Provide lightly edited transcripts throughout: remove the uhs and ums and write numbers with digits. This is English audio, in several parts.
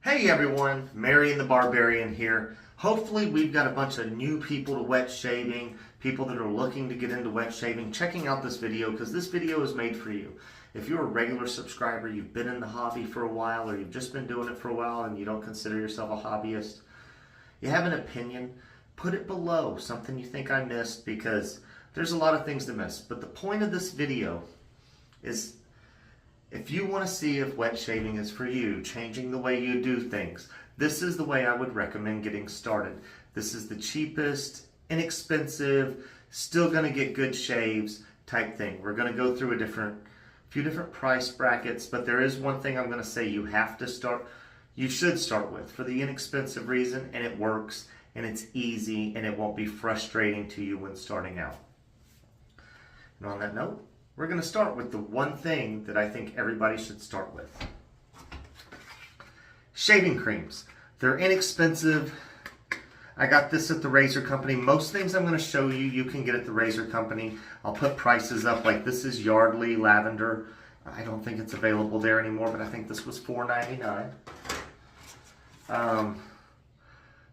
Hey everyone, Marion the Barbarian here. Hopefully we've got a bunch of new people to wet shaving, people that are looking to get into wet shaving, checking out this video because this video is made for you. If you're a regular subscriber, you've been in the hobby for a while, or you've just been doing it for a while and you don't consider yourself a hobbyist, you have an opinion, put it below, something you think I missed, because there's a lot of things to miss. But the point of this video is, if you want to see if wet shaving is for you, changing the way you do things, this is the way I would recommend getting started. This is the cheapest, inexpensive, still going to get good shaves type thing. We're going to go through a few different price brackets, but there is one thing I'm going to say you should start with for the inexpensive reason, and it works, and it's easy, and it won't be frustrating to you when starting out. And on that note, we're going to start with the one thing that I think everybody should start with. Shaving creams. They're inexpensive. I got this at the razor company. Most things I'm going to show you, you can get at the razor company. I'll put prices up, like this is Yardley Lavender. I don't think it's available there anymore, but I think this was $4.99.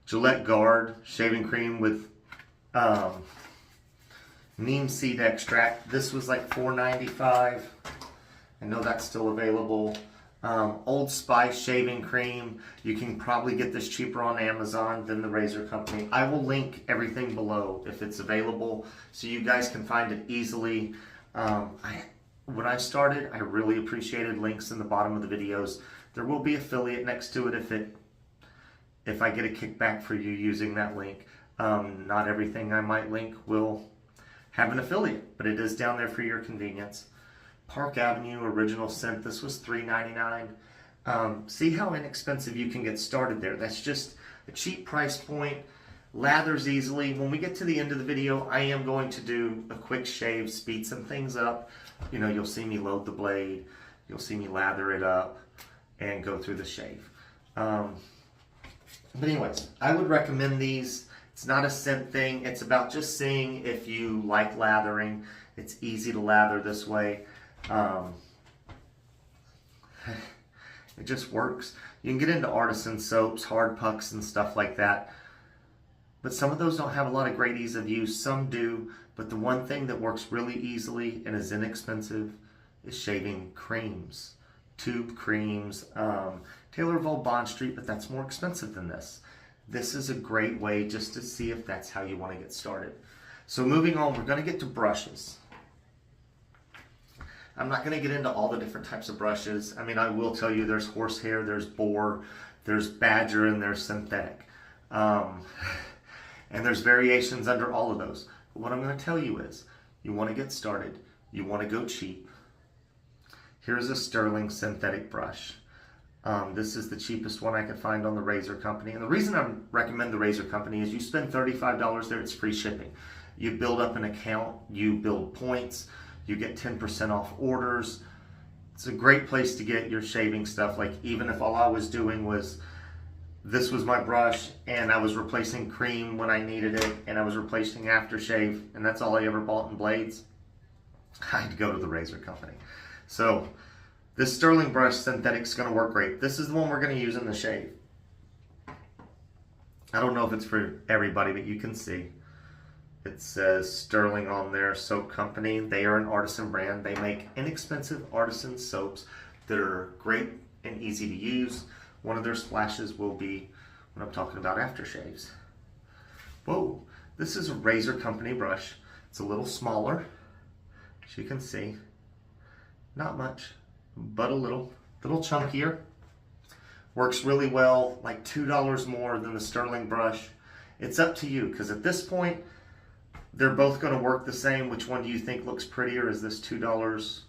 Gillette Guard shaving cream with Neem seed extract. This was like $4.95. I know that's still available. Old Spice shaving cream. You can probably get this cheaper on Amazon than the razor company. I will link everything below if it's available so you guys can find it easily. When I started, I really appreciated links in the bottom of the videos. There will be affiliate next to it if I get a kickback for you using that link. Not everything I might link will have an affiliate, but it is down there for your convenience. Park Avenue Original Scent, this was $3.99. See how inexpensive you can get started there. That's just a cheap price point. Lathers easily. When we get to the end of the video, I am going to do a quick shave, speed some things up. You know, you'll see me load the blade, you'll see me lather it up, and go through the shave. But anyways, I would recommend these. It's not a scent thing. It's about just seeing if you like lathering. It's easy to lather this way. It just works. You can get into artisan soaps, hard pucks, and stuff like that. But some of those don't have a lot of great ease of use. Some do. But the one thing that works really easily and is inexpensive is shaving creams. Tube creams. Taylorville Bond Street, but that's more expensive than this. This is a great way just to see if that's how you want to get started. So moving on, we're going to get to brushes. I'm not going to get into all the different types of brushes. I mean, I will tell you there's horsehair, there's boar, there's badger, and there's synthetic. And there's variations under all of those. But what I'm going to tell you is, you want to get started, you want to go cheap. Here's a Stirling synthetic brush. This is the cheapest one I could find on the razor company. And the reason I recommend the razor company is you spend $35 there, it's free shipping. You build up an account, you build points, you get 10% off orders. It's a great place to get your shaving stuff. Like, even if all I was doing was, this was my brush and I was replacing cream when I needed it, and I was replacing aftershave, and that's all I ever bought in blades, I'd go to the razor company. So this Stirling brush synthetic is going to work great. This is the one we're going to use in the shave. I don't know if it's for everybody, but you can see it says Stirling on their soap company. They are an artisan brand. They make inexpensive artisan soaps that are great and easy to use. One of their splashes will be when I'm talking about aftershaves. Whoa, this is a razor company brush. It's a little smaller, as you can see. Not much, but a little chunkier. Works really well, like $2 more than the Stirling brush. It's up to you, because at this point, they're both going to work the same. Which one do you think looks prettier? Is this $2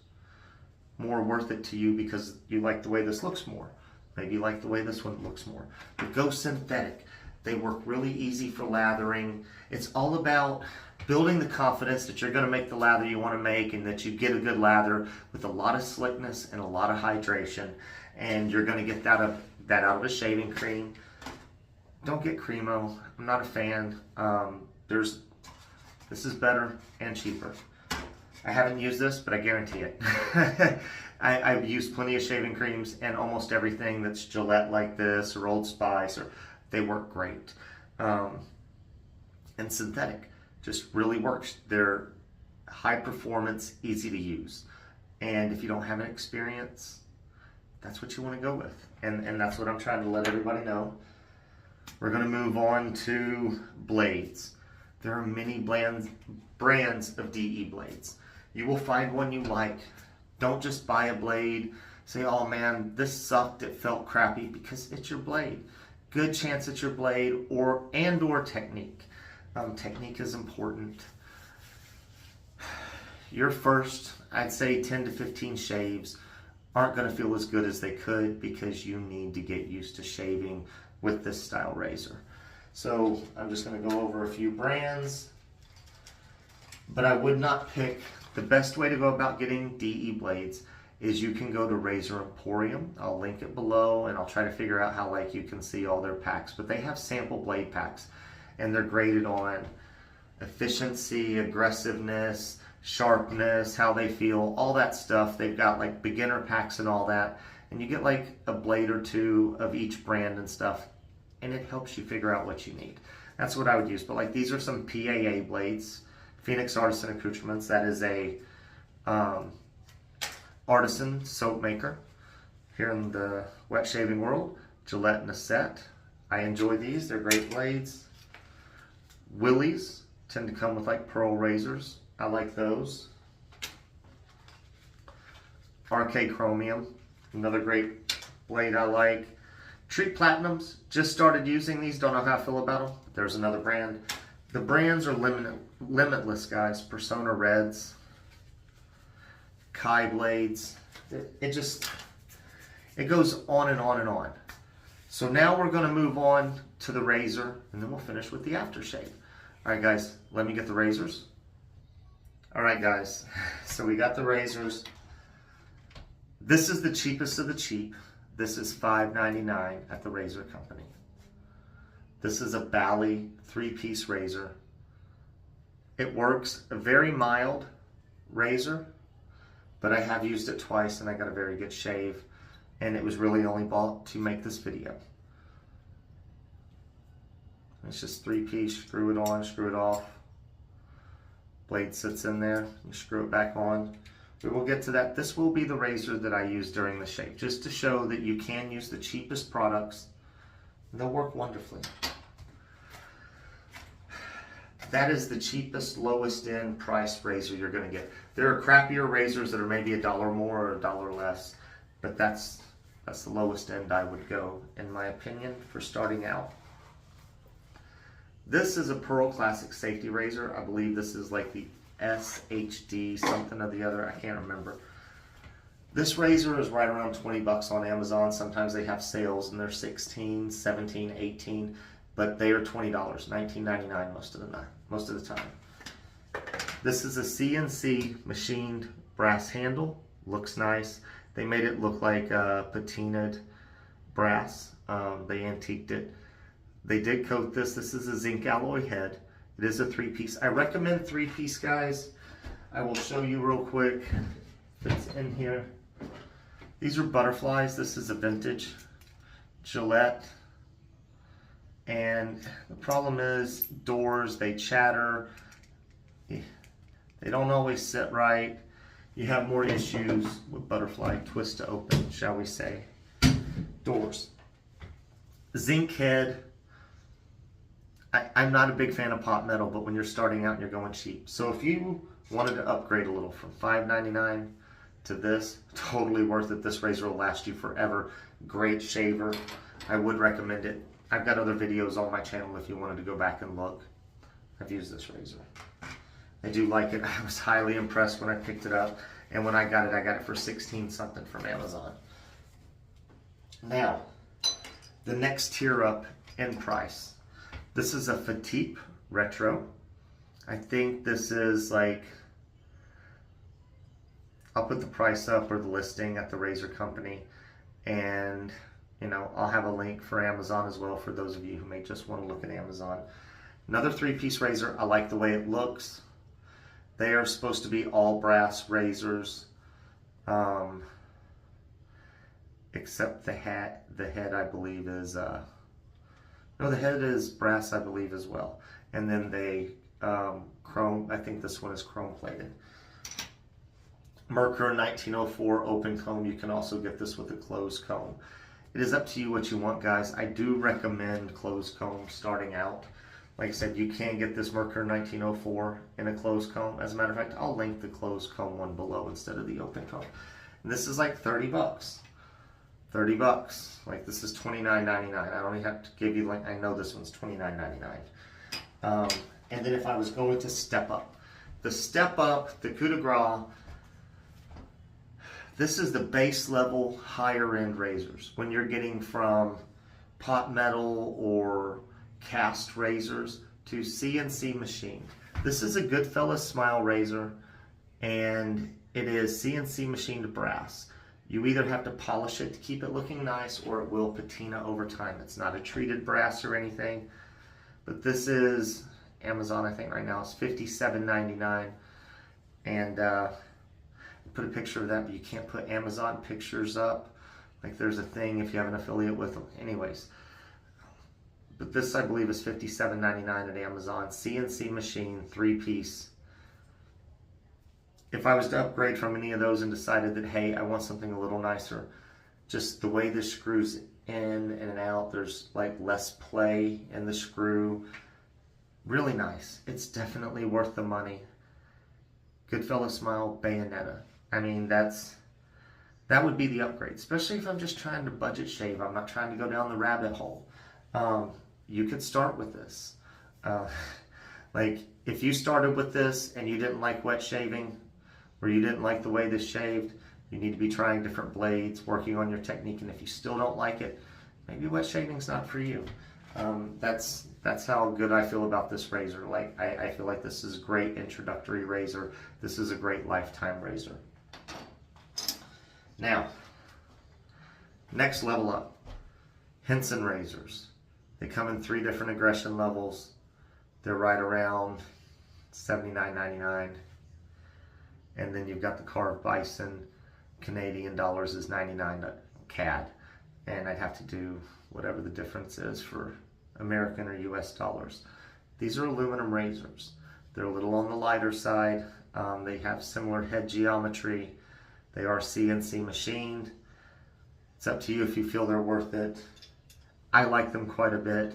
more worth it to you because you like the way this looks more? Maybe you like the way this one looks more. But go synthetic. They work really easy for lathering. It's all about building the confidence that you're going to make the lather you want to make, and that you get a good lather with a lot of slickness and a lot of hydration, and you're going to get that out of a shaving cream. Don't get Cremo. I'm not a fan. This is better and cheaper. I haven't used this, but I guarantee it. I've used plenty of shaving creams, and almost everything that's Gillette like this or Old Spice, they work great. And synthetic just really works. They're high performance, easy to use. And if you don't have an experience, that's what you want to go with. And that's what I'm trying to let everybody know. We're going to move on to blades. There are many brands of DE blades. You will find one you like. Don't just buy a blade, say, oh man, this sucked, it felt crappy, because it's your blade. Good chance it's your blade or technique. Technique is important. Your first, I'd say 10 to 15 shaves aren't going to feel as good as they could, because you need to get used to shaving with this style razor. So I'm just going to go over a few brands, but I would not pick. The best way to go about getting DE blades is you can go to Razor Emporium. I'll link it below, and I'll try to figure out how you can see all their packs, but they have sample blade packs, and they're graded on efficiency, aggressiveness, sharpness, how they feel, all that stuff. They've got beginner packs and all that, and you get a blade or two of each brand and stuff, and it helps you figure out what you need. That's what I would use. But these are some PAA blades, Phoenix Artisan Accoutrements. That is a artisan soap maker here in the wet shaving world. Gillette in a set. I enjoy these. They're great blades. Willys tend to come with pearl razors. I like those. RK Chromium, another great blade I like. Treat Platinums, just started using these, don't know how I feel about them. There's another brand. The brands are limitless, guys. Persona Reds, Kai Blades. It goes on and on and on. So now we're going to move on to the razor, and then we'll finish with the aftershave. All right, guys, let me get the razors. All right, guys, so we got the razors. This is the cheapest of the cheap. This is $5.99 at the razor company. This is a Baili 3-piece razor. It works, a very mild razor, but I have used it twice and I got a very good shave, and it was really only bought to make this video. It's just 3-piece, screw it on, screw it off. Blade sits in there, you screw it back on. We will get to that. This will be the razor that I use during the shave, just to show that you can use the cheapest products. They'll work wonderfully. That is the cheapest, lowest end price razor you're going to get. There are crappier razors that are maybe $1 more or $1 less, but that's the lowest end I would go, in my opinion, for starting out. This is a Pearl Classic Safety Razor. I believe this is the SHD something or the other. I can't remember. This razor is right around 20 bucks on Amazon. Sometimes they have sales and they're 16, 17, 18, but they are $20, $19.99 most of the time. This is a CNC machined brass handle. Looks nice. They made it look like patinaed brass. They antiqued it. They did coat this. This is a zinc alloy head. It is a 3-piece. I recommend 3-piece, guys. I will show you real quick. Fits in here. These are butterflies. This is a vintage Gillette. And the problem is doors, they chatter. They don't always sit right. You have more issues with butterfly twist to open, shall we say. Doors. Zinc head. I'm not a big fan of pot metal, but when you're starting out and you're going cheap. So if you wanted to upgrade a little from $5.99 to this, totally worth it. This razor will last you forever. Great shaver. I would recommend it. I've got other videos on my channel if you wanted to go back and look. I've used this razor. I do like it. I was highly impressed when I picked it up. And when I got it for 16 something from Amazon. Now, the next tier up in price. This is a Fatip Retro. I think this is I'll put the price up or the listing at the razor company, and I'll have a link for Amazon as well for those of you who may just want to look at Amazon. Another 3-piece razor. I like the way it looks. They are supposed to be all brass razors, except the head. The head, I believe, is no, the head is brass, I believe, as well. And then they chrome. I think this one is chrome plated. Merkur 1904 open comb. You can also get this with a closed comb. It is up to you what you want, guys. I do recommend closed comb starting out. Like I said, you can get this Merkur 1904 in a closed comb. As a matter of fact, I'll link the closed comb one below instead of the open comb. And this is like 30 bucks. 30 bucks. Like this is $29.99. I only have to give you, like, I know this one's $29.99. And then if I was going to step up, the step up, the coup de grace, this is the base level higher end razors. When you're getting from pot metal or cast razors to CNC machined. This is a Goodfellas Smile razor, and it is CNC machined brass. You either have to polish it to keep it looking nice, or it will patina over time. It's not a treated brass or anything, but this is Amazon, I think right now it's $57.99, and put a picture of that, but you can't put Amazon pictures up. Like there's a thing if you have an affiliate with them. Anyways, but this I believe is $57.99 at Amazon. CNC machine, 3-piece. If I was to upgrade from any of those and decided that, hey, I want something a little nicer, just the way this screws in and out, there's like less play in the screw. Really nice. It's definitely worth the money. Goodfellas Smile, Bayonetta. I mean, that would be the upgrade, especially if I'm just trying to budget shave. I'm not trying to go down the rabbit hole. You could start with this. Like, if you started with this and you didn't like wet shaving, or you didn't like the way this shaved, you need to be trying different blades, working on your technique, and if you still don't like it, maybe wet shaving's not for you. That's how good I feel about this razor. Like, I feel like this is a great introductory razor. This is a great lifetime razor. Now, next level up, Henson razors. They come in 3 different aggression levels. They're right around $79.99. And then you've got the carved bison. Canadian dollars is 99 CAD. And I'd have to do whatever the difference is for American or US dollars. These are aluminum razors. They're a little on the lighter side. They have similar head geometry. They are CNC machined. It's up to you if you feel they're worth it. I like them quite a bit,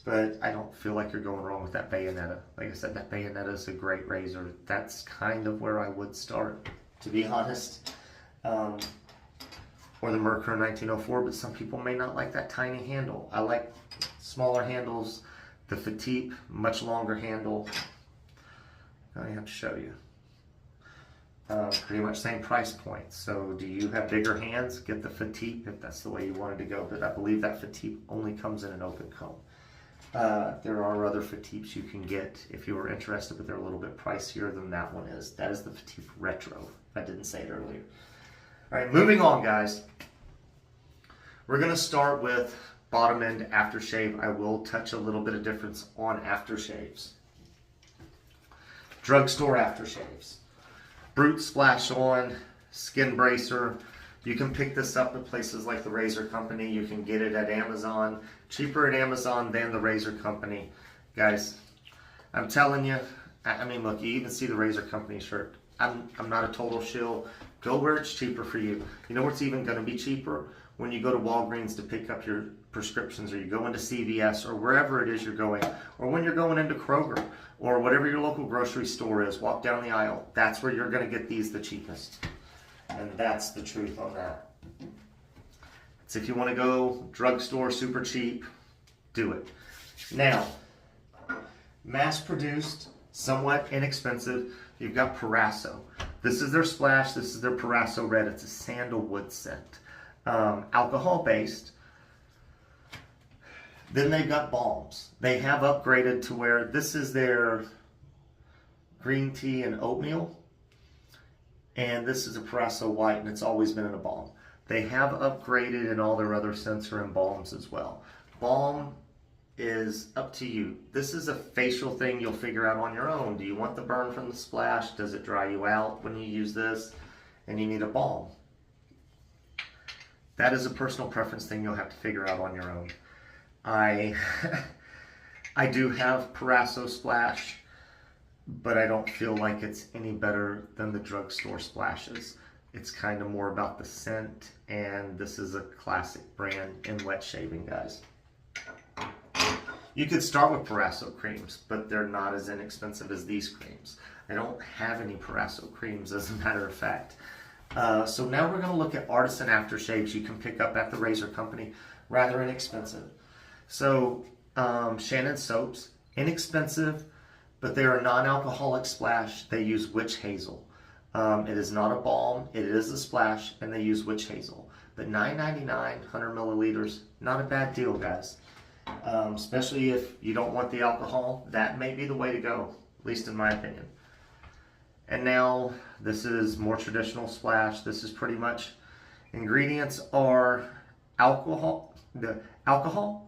but I don't feel like you're going wrong with that Bayonetta. Like I said, that Bayonetta is a great razor. That's kind of where I would start, to be honest. Or the Merkur 1904, but some people may not like that tiny handle. I like smaller handles. The Fatip, much longer handle. I have to show you. Pretty much same price point. So do you have bigger hands? Get the Fatip if that's the way you wanted to go. But I believe that Fatip only comes in an open comb. There are other Fatips you can get if you were interested, but they're a little bit pricier than that one is. That is the Fatip Retro. I didn't say it earlier. All right, moving on, guys. We're going to start with bottom end aftershave. I will touch a little bit of difference on aftershaves. Drugstore aftershaves. Brut Splash-On, SkinBracer. You can pick this up at places like the Razor Company. You can get it at Amazon. Cheaper at Amazon than the Razor Company. Guys, I'm telling you, I mean, look, you even see the Razor Company shirt. I'm not a total shill. Go where it's cheaper for you. You know what's even going to be cheaper? When you go to Walgreens to pick up your prescriptions, or you go into CVS, or wherever it is you're going, or when you're going into Kroger, or whatever your local grocery store is, walk down the aisle. That's where you're going to get these the cheapest. And that's the truth on that. So if you want to go drugstore super cheap, do it. Now, mass-produced, somewhat inexpensive, you've got Proraso. This is their Splash. This is their Proraso Red. It's a sandalwood scent. Alcohol-based. Then they've got balms. They have upgraded to where this is their green tea and oatmeal. And this is a Proraso White, and it's always been in a balm. They have upgraded in all their other scents are in balms as well. Balm is up to you. This is a facial thing you'll figure out on your own. Do you want the burn from the splash? Does it dry you out when you use this? And you need a balm. That is a personal preference thing you'll have to figure out on your own. I do have Proraso Splash, but I don't feel like it's any better than the drugstore splashes. It's kind of more about the scent, and this is a classic brand in wet shaving, guys. You could start with Proraso creams, but they're not as inexpensive as these creams. I don't have any Proraso creams, as a matter of fact. So now we're going to look at artisan aftershaves you can pick up at the razor company, rather inexpensive. So Shannon soaps, inexpensive, but they're a non-alcoholic splash. They use witch hazel. It is not a balm, it is a splash, and they use witch hazel. But $9.99, 100 milliliters, not a bad deal, guys. Especially if you don't want the alcohol, that may be the way to go, at least in my opinion. And now this is more traditional splash. This is pretty much, ingredients are alcohol,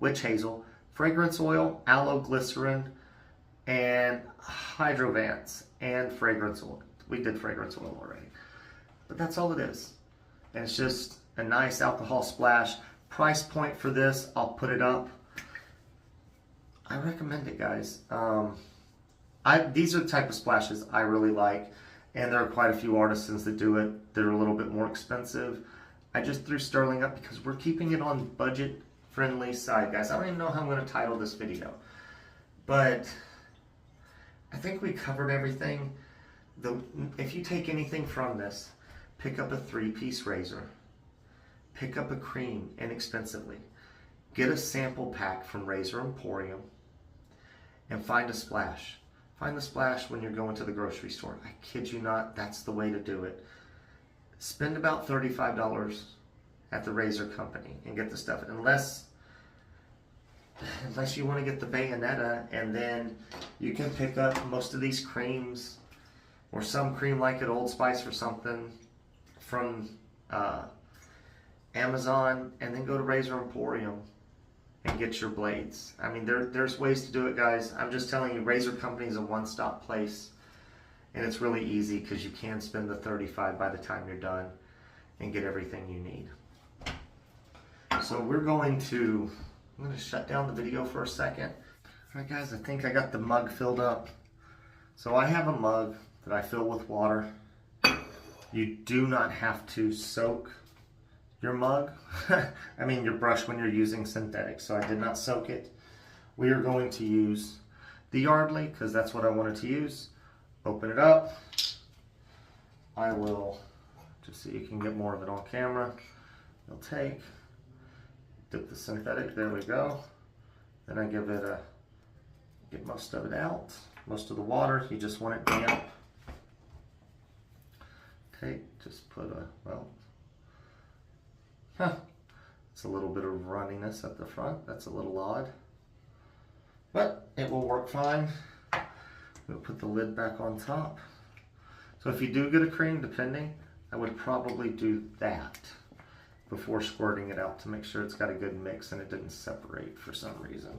witch hazel, fragrance oil, aloe glycerin, and hydrovance, and fragrance oil. We did fragrance oil already. But that's all it is. And it's just a nice alcohol splash. Price point for this, I'll put it up. I recommend it, guys. These are the type of splashes I really like, and there are quite a few artisans that do it. They're a little bit more expensive. I just threw Stirling up because we're keeping it on budget-friendly side, guys. I don't even know how I'm going to title this video, but I think we covered everything. If you take anything from this, pick up a 3-piece razor, pick up a cream inexpensively, get a sample pack from Razor Emporium, and find a splash. Find the splash when you're going to the grocery store. I kid you not, that's the way to do it. Spend about $35 at the razor company and get the stuff. Unless you want to get the Bayonetta, and then you can pick up most of these creams or some cream like at Old Spice or something from Amazon, and then go to Razor Emporium and get your blades. I mean, there's ways to do it, guys. I'm just telling you, Razor Company is a one-stop place, and it's really easy because you can spend the $35 by the time you're done and get everything you need. So I'm going to shut down the video for a second. All right, guys, I think I got the mug filled up. So I have a mug that I fill with water. You do not have to soak your mug, I mean your brush, when you're using synthetic, so I did not soak it. We are going to use the Yardley because that's what I wanted to use. Open it up. I will, just so you can get more of it on camera, you'll take, dip the synthetic, there we go. Then I give it get most of it out, most of the water, you just want it damp. Just put it's a little bit of runniness at the front. That's a little odd, but it will work fine. We'll put the lid back on top. So if you do get a cream, depending, I would probably do that before squirting it out to make sure it's got a good mix and it didn't separate for some reason.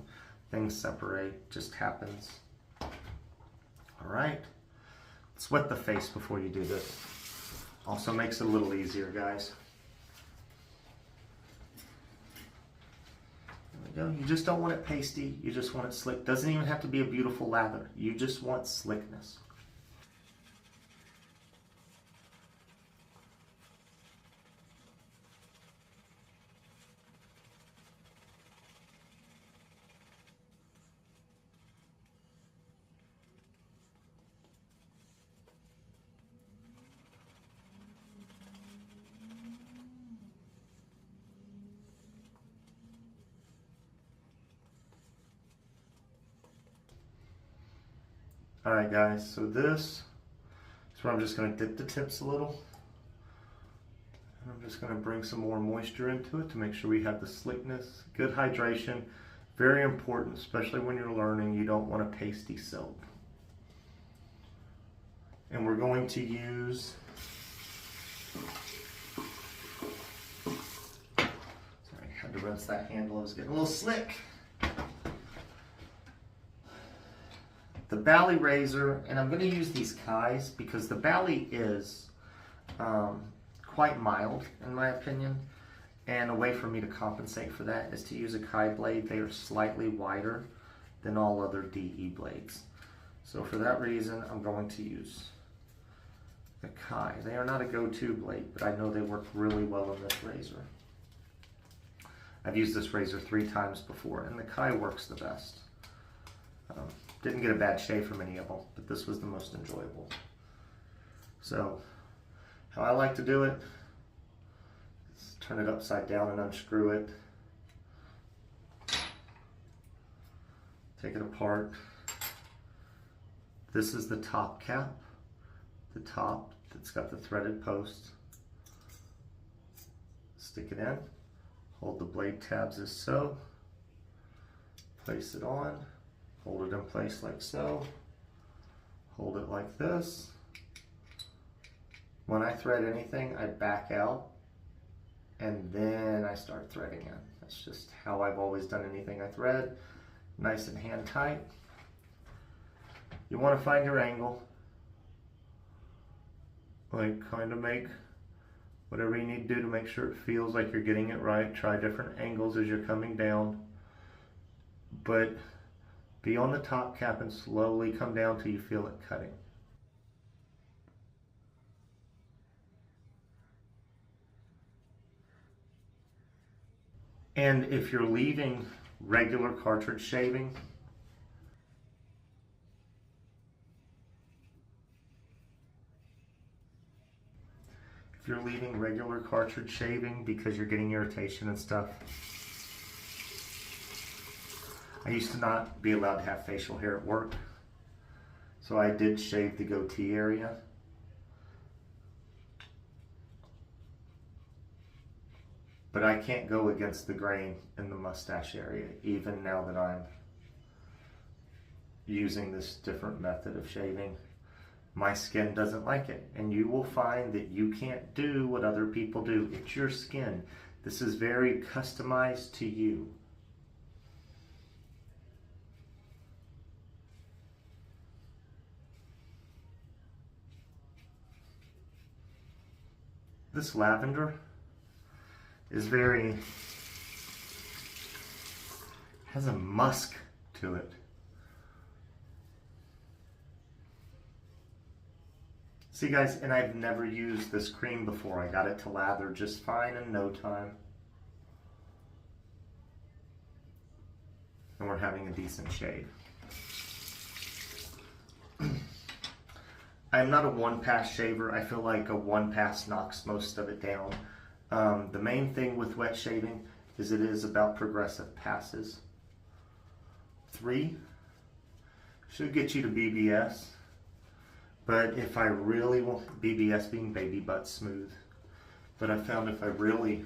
Things separate, just happens. All right, let's wet the face before you do this. Also makes it a little easier, guys. There we go. You just don't want it pasty, you just want it slick. Doesn't even have to be a beautiful lather. You just want slickness. Alright guys, so this is where I'm just going to dip the tips a little. And I'm just going to bring some more moisture into it to make sure we have the slickness. Good hydration, very important, especially when you're learning. You don't want a pasty soap. And we're going to use, sorry, I had to rinse that handle, it was getting a little slick. The Baili razor, and I'm going to use these Kais because the Baili is quite mild in my opinion, and a way for me to compensate for that is to use a Kai blade. They are slightly wider than all other DE blades. So for that reason, I'm going to use the Kai. They are not a go-to blade, but I know they work really well in this razor. I've used this razor 3 times before, and the Kai works the best. Didn't get a bad shave from any of them, but this was the most enjoyable. So, how I like to do it is turn it upside down and unscrew it. Take it apart. This is the top cap, the top that's got the threaded post. Stick it in, hold the blade tabs as so, place it on, hold it in place like so, hold it like this. When I thread anything, I back out and then I start threading in. That's just how I've always done anything I thread. Nice and hand tight. You want to find your angle. Like kind of make whatever you need to do to make sure it feels like you're getting it right. Try different angles as you're coming down. But be on the top cap and slowly come down till you feel it cutting. And if you're leaving regular cartridge shaving, because you're getting irritation and stuff, I used to not be allowed to have facial hair at work, so I did shave the goatee area. But I can't go against the grain in the mustache area, even now that I'm using this different method of shaving. My skin doesn't like it, and you will find that you can't do what other people do. It's your skin. This is very customized to you. This lavender is has a musk to it. See guys, and I've never used this cream before. I got it to lather just fine in no time. And we're having a decent shave. I'm not a one-pass shaver. I feel like a one-pass knocks most of it down. The main thing with wet shaving is it is about progressive passes. 3 should get you to BBS, but if I really want, BBS being baby butt smooth, but I found if I really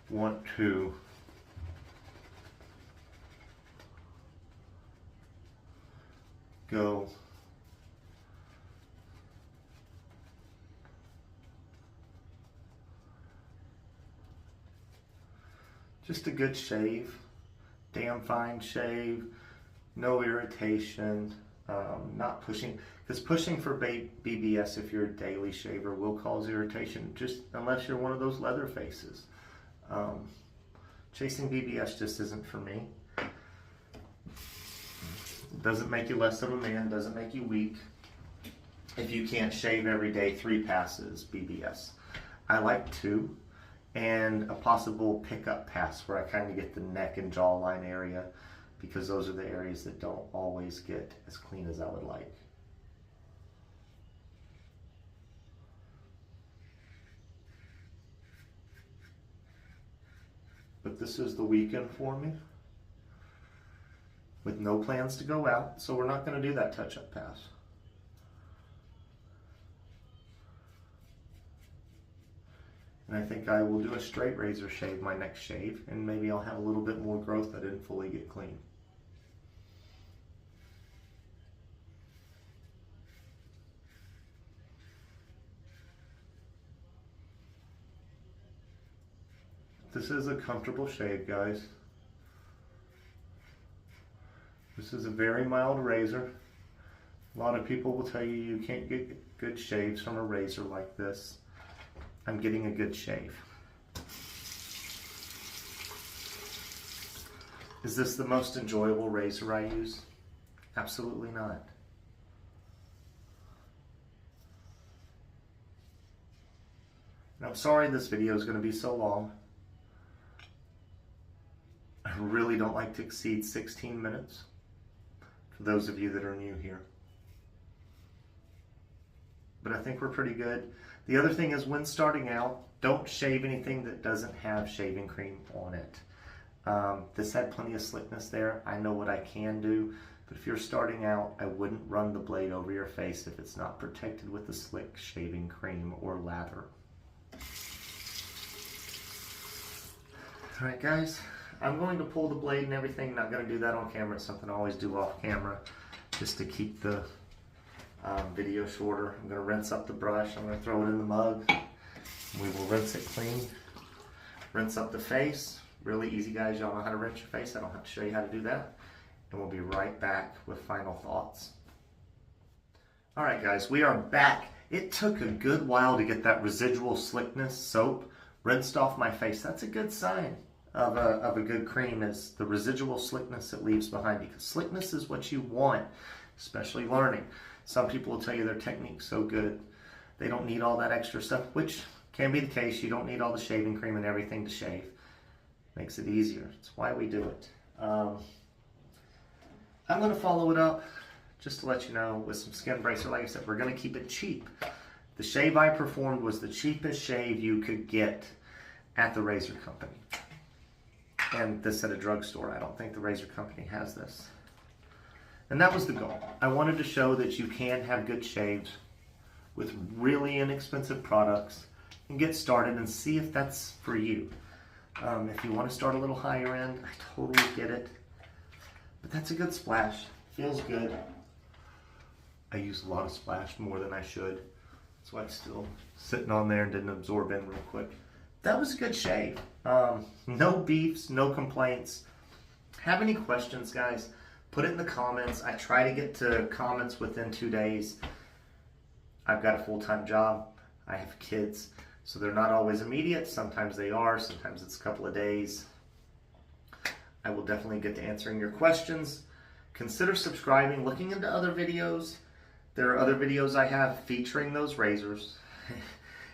want to go just a good shave, damn fine shave, no irritation, not pushing, because pushing for BBS if you're a daily shaver will cause irritation, just unless you're one of those leather faces. Chasing BBS just isn't for me. It doesn't make you less of a man, doesn't make you weak. If you can't shave every day, 3 passes BBS. I like 2. And a possible pickup pass where I kind of get the neck and jawline area, because those are the areas that don't always get as clean as I would like. But this is the weekend for me with no plans to go out, so we're not going to do that touch-up pass. And I think I will do a straight razor shave my next shave, and maybe I'll have a little bit more growth that didn't fully get clean. This is a comfortable shave, guys. This is a very mild razor. A lot of people will tell you you can't get good shaves from a razor like this. I'm getting a good shave. Is this the most enjoyable razor I use? Absolutely not. And I'm sorry this video is going to be so long. I really don't like to exceed 16 minutes for those of you that are new here. But I think we're pretty good. The other thing is, when starting out, don't shave anything that doesn't have shaving cream on it. This had plenty of slickness there. I know what I can do, but if you're starting out, I wouldn't run the blade over your face if it's not protected with a slick shaving cream or lather. Alright guys, I'm going to pull the blade and everything. Not going to do that on camera. It's something I always do off camera just to keep the video shorter. I'm going to rinse up the brush. I'm going to throw it in the mug. We will rinse it clean. Rinse up the face. Really easy, guys. Y'all know how to rinse your face. I don't have to show you how to do that. And we'll be right back with final thoughts. Alright guys, we are back. It took a good while to get that residual slickness soap rinsed off my face. That's a good sign of a good cream, is the residual slickness it leaves behind, because slickness is what you want, especially learning. Some people will tell you their technique's so good they don't need all that extra stuff, which can be the case. You don't need all the shaving cream and everything to shave. Makes it easier. It's why we do it. I'm going to follow it up, just to let you know, with some SkinBracer. Like I said, we're going to keep it cheap. The shave I performed was the cheapest shave you could get at the razor company. And this at a drugstore. I don't think the razor company has this. And that was the goal. I wanted to show that you can have good shaves with really inexpensive products and get started and see if that's for you. If you want to start a little higher end, I totally get it. But that's a good splash. Feels good. I use a lot of splash, more than I should. That's why it's still sitting on there and didn't absorb in real quick. That was a good shave. No beefs, no complaints. Have any questions, guys? Put it in the comments. I try to get to comments within 2 days. I've got a full-time job. I have kids, so they're not always immediate. Sometimes they are. Sometimes it's a couple of days. I will definitely get to answering your questions. Consider subscribing, looking into other videos. There are other videos I have featuring those razors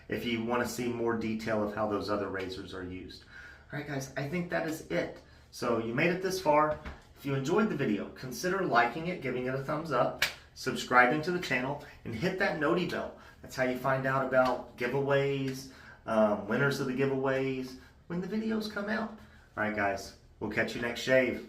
if you want to see more detail of how those other razors are used. Alright guys, I think that is it. So you made it this far. If you enjoyed the video, consider liking it, giving it a thumbs up, subscribing to the channel, and hit that noti bell. That's how you find out about giveaways, winners of the giveaways, when the videos come out. Alright guys, we'll catch you next shave.